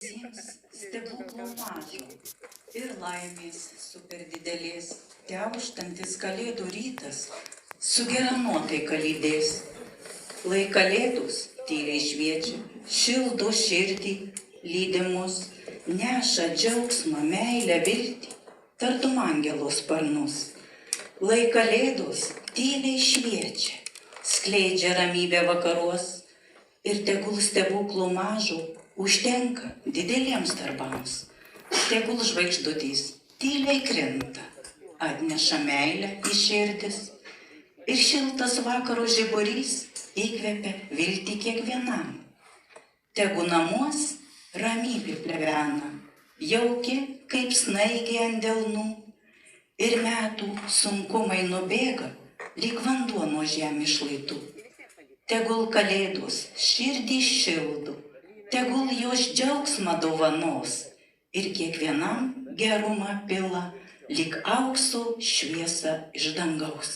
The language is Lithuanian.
Visiems stebuklų mažo ir laimės super didelės, teauštantis kalėdų rytas su gera nuotaika lydės. Lai kalėdos tyliai šviečia, šildo širdį, lydi mus, neša džiaugsmą, meilę, viltį, tartum angelo sparnus. Lai kalėdos tyliai šviečia, skleidžia ramybę vakaruos ir tegul stebuklų mažo užtenka dideliems darbams. Tegul žvaigždutės tyliai krinta, atneša meilę į širdis ir šiltas vakaro žiburys įkvepia viltį kiekvienam. Tegu namuos ramybė plevena, jauki kaip snaigė ant delnų ir metų sunkumai nubėga lyg vanduo nuo žemės šlaitų. Tegul kalėdos širdį šildo, tegul jos džiaugsmą dovanos ir kiekvienam gerumą pila lyg aukso šviesa iš dangaus.